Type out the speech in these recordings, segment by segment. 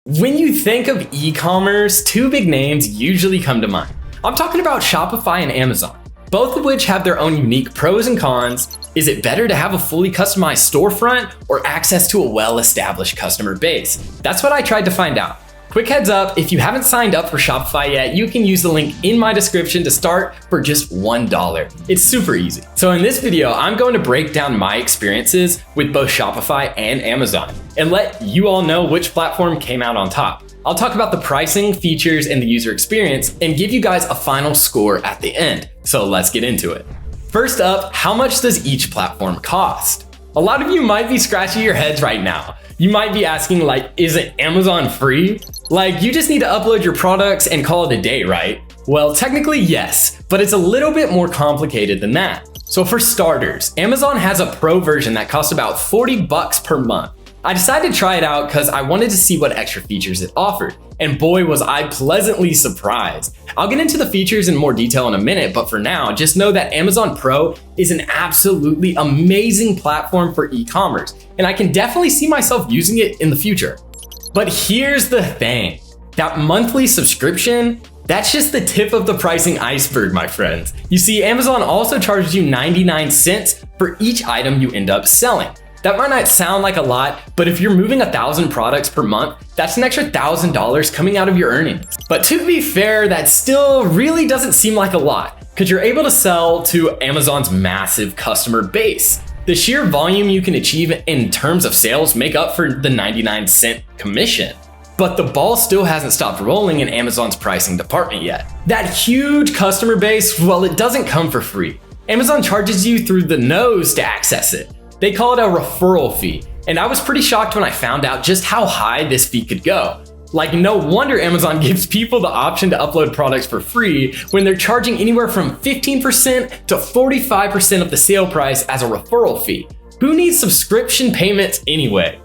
When you think of e-commerce, two big names usually come to mind. I'm talking about Shopify and Amazon, both of which have their own unique pros and cons. Is it better to have a fully customized storefront or access to a well-established customer base? That's what I tried to find out. Quick heads up, if you haven't signed up for Shopify yet, you can use the link in my description to start for just $1. It's super easy. So in this video, I'm going to break down my experiences with both Shopify and Amazon and let you all know which platform came out on top. I'll talk about the pricing, features, and the user experience and give you guys a final score at the end. So let's get into it. First up, how much does each platform cost? A lot of you might be scratching your heads right now. You might be asking, isn't Amazon free? You just need to upload your products and call it a day, right? Well, technically yes, but it's a little bit more complicated than that. So for starters, Amazon has a pro version that costs about $40 per month. I decided to try it out because I wanted to see what extra features it offered. And boy, was I pleasantly surprised. I'll get into the features in more detail in a minute, but for now, just know that Amazon Pro is an absolutely amazing platform for e-commerce, and I can definitely see myself using it in the future. But here's the thing, that monthly subscription, that's just the tip of the pricing iceberg, my friends. You see, Amazon also charges you 99 cents for each item you end up selling. That might not sound like a lot, but if you're moving 1,000 products per month, that's an extra $1,000 coming out of your earnings. But to be fair, that still really doesn't seem like a lot, because you're able to sell to Amazon's massive customer base. The sheer volume you can achieve in terms of sales make up for the 99-cent commission. But the ball still hasn't stopped rolling in Amazon's pricing department yet. That huge customer base, well, it doesn't come for free. Amazon charges you through the nose to access it. They call it a referral fee, and I was pretty shocked when I found out just how high this fee could go. No wonder Amazon gives people the option to upload products for free when they're charging anywhere from 15% to 45% of the sale price as a referral fee. Who needs subscription payments anyway?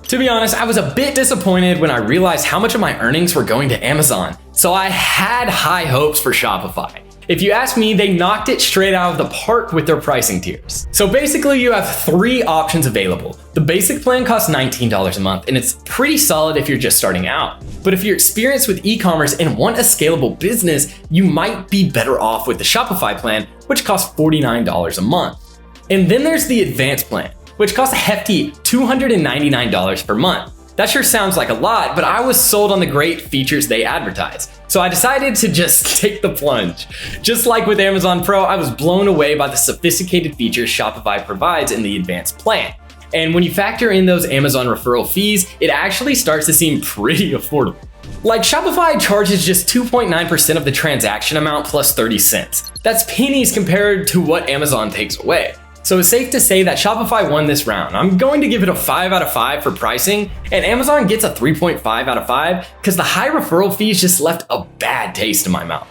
To be honest, I was a bit disappointed when I realized how much of my earnings were going to Amazon, so I had high hopes for Shopify. If you ask me, they knocked it straight out of the park with their pricing tiers. So basically, you have three options available. The basic plan costs $19 a month, and it's pretty solid if you're just starting out. But if you're experienced with e-commerce and want a scalable business, you might be better off with the Shopify plan, which costs $49 a month. And then there's the advanced plan, which costs a hefty $299 per month. That sure sounds like a lot, but I was sold on the great features they advertise. So I decided to just take the plunge. Just like with Amazon Pro, I was blown away by the sophisticated features Shopify provides in the advanced plan. And when you factor in those Amazon referral fees, it actually starts to seem pretty affordable. Shopify charges just 2.9% of the transaction amount plus 30 cents. That's pennies compared to what Amazon takes away. So it's safe to say that Shopify won this round. I'm going to give it a 5 out of 5 for pricing, and Amazon gets a 3.5 out of 5 because the high referral fees just left a bad taste in my mouth.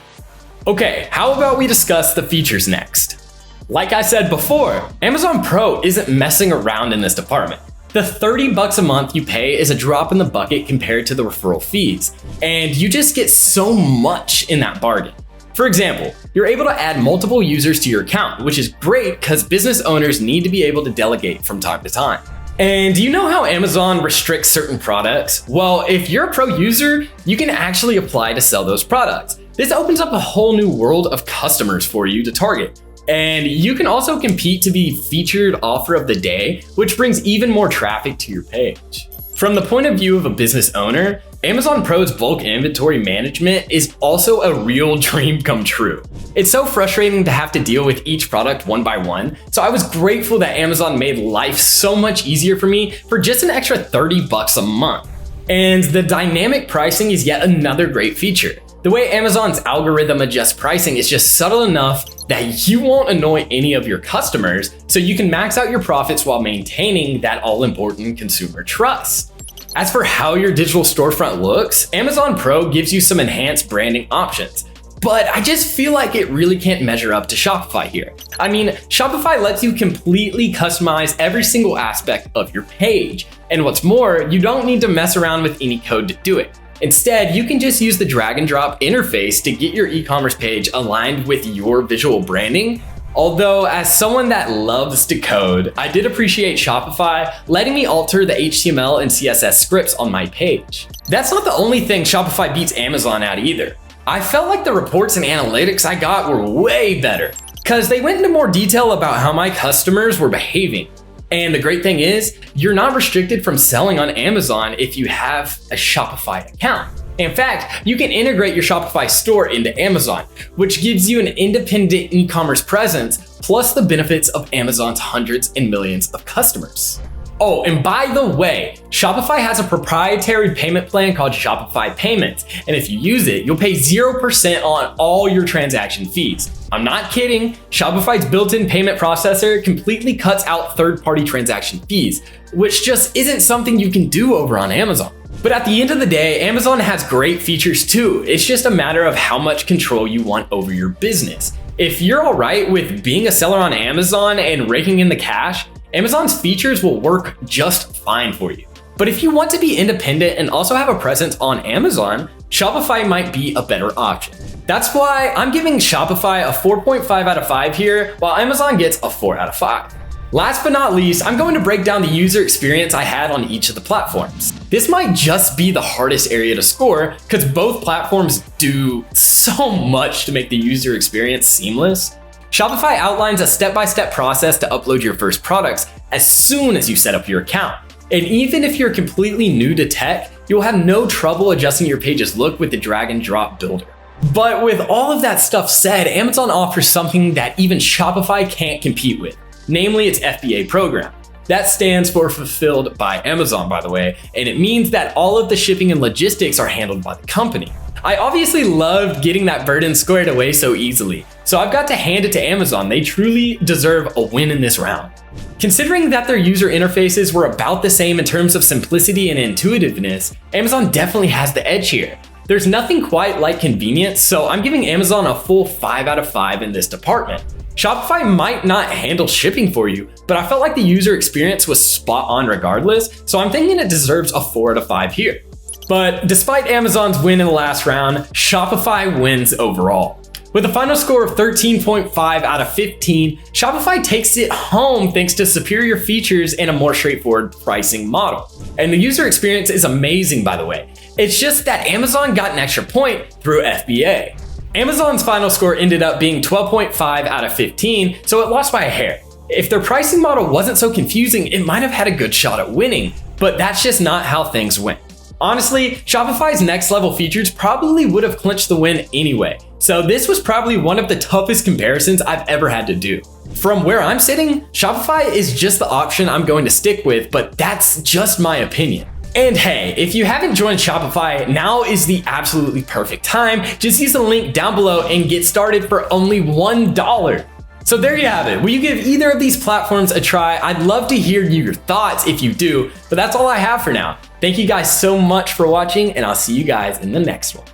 Okay, how about we discuss the features next? Like I said before, Amazon Pro isn't messing around in this department. The $30 a month you pay is a drop in the bucket compared to the referral fees, and you just get so much in that bargain. For example, you're able to add multiple users to your account, which is great because business owners need to be able to delegate from time to time. And do you know how Amazon restricts certain products? Well, if you're a pro user, you can actually apply to sell those products. This opens up a whole new world of customers for you to target. And you can also compete to be featured offer of the day, which brings even more traffic to your page. From the point of view of a business owner, Amazon Pro's bulk inventory management is also a real dream come true. It's so frustrating to have to deal with each product one by one, so I was grateful that Amazon made life so much easier for me for just an extra $30 a month. And the dynamic pricing is yet another great feature. The way Amazon's algorithm adjusts pricing is just subtle enough that you won't annoy any of your customers, so you can max out your profits while maintaining that all-important consumer trust. As for how your digital storefront looks, Amazon Pro gives you some enhanced branding options, but I just feel like it really can't measure up to Shopify here. I mean, Shopify lets you completely customize every single aspect of your page, and what's more, you don't need to mess around with any code to do it. Instead, you can just use the drag and drop interface to get your e-commerce page aligned with your visual branding. Although, as someone that loves to code, I did appreciate Shopify letting me alter the HTML and CSS scripts on my page. That's not the only thing Shopify beats Amazon at either. I felt like the reports and analytics I got were way better, because they went into more detail about how my customers were behaving. And the great thing is, you're not restricted from selling on Amazon if you have a Shopify account. In fact, you can integrate your Shopify store into Amazon, which gives you an independent e-commerce presence, plus the benefits of Amazon's hundreds and millions of customers. Oh, and by the way, Shopify has a proprietary payment plan called Shopify Payments, and if you use it, you'll pay 0% on all your transaction fees. I'm not kidding, Shopify's built-in payment processor completely cuts out third-party transaction fees, which just isn't something you can do over on Amazon. But at the end of the day, Amazon has great features too. It's just a matter of how much control you want over your business. If you're all right with being a seller on Amazon and raking in the cash, Amazon's features will work just fine for you. But if you want to be independent and also have a presence on Amazon, Shopify might be a better option. That's why I'm giving Shopify a 4.5 out of 5 here, while Amazon gets a 4 out of 5. Last but not least, I'm going to break down the user experience I had on each of the platforms. This might just be the hardest area to score because both platforms do so much to make the user experience seamless. Shopify outlines a step-by-step process to upload your first products as soon as you set up your account. And even if you're completely new to tech, you'll have no trouble adjusting your page's look with the drag and drop builder. But with all of that stuff said, Amazon offers something that even Shopify can't compete with. Namely its FBA program. That stands for Fulfilled by Amazon, by the way, and it means that all of the shipping and logistics are handled by the company. I obviously loved getting that burden squared away so easily, so I've got to hand it to Amazon. They truly deserve a win in this round. Considering that their user interfaces were about the same in terms of simplicity and intuitiveness, Amazon definitely has the edge here. There's nothing quite like convenience, so I'm giving Amazon a full 5 out of 5 in this department. Shopify might not handle shipping for you, but I felt like the user experience was spot on regardless, so I'm thinking it deserves a 4 out of 5 here. But despite Amazon's win in the last round, Shopify wins overall. With a final score of 13.5 out of 15, Shopify takes it home thanks to superior features and a more straightforward pricing model. And the user experience is amazing, by the way. It's just that Amazon got an extra point through FBA. Amazon's final score ended up being 12.5 out of 15, so it lost by a hair. If their pricing model wasn't so confusing, it might have had a good shot at winning, but that's just not how things went. Honestly, Shopify's next level features probably would have clinched the win anyway, so this was probably one of the toughest comparisons I've ever had to do. From where I'm sitting, Shopify is just the option I'm going to stick with, but that's just my opinion. And hey, if you haven't joined Shopify, now is the absolutely perfect time. Just use the link down below and get started for only $1. So there you have it. Will you give either of these platforms a try? I'd love to hear your thoughts if you do, but that's all I have for now. Thank you guys so much for watching, and I'll see you guys in the next one.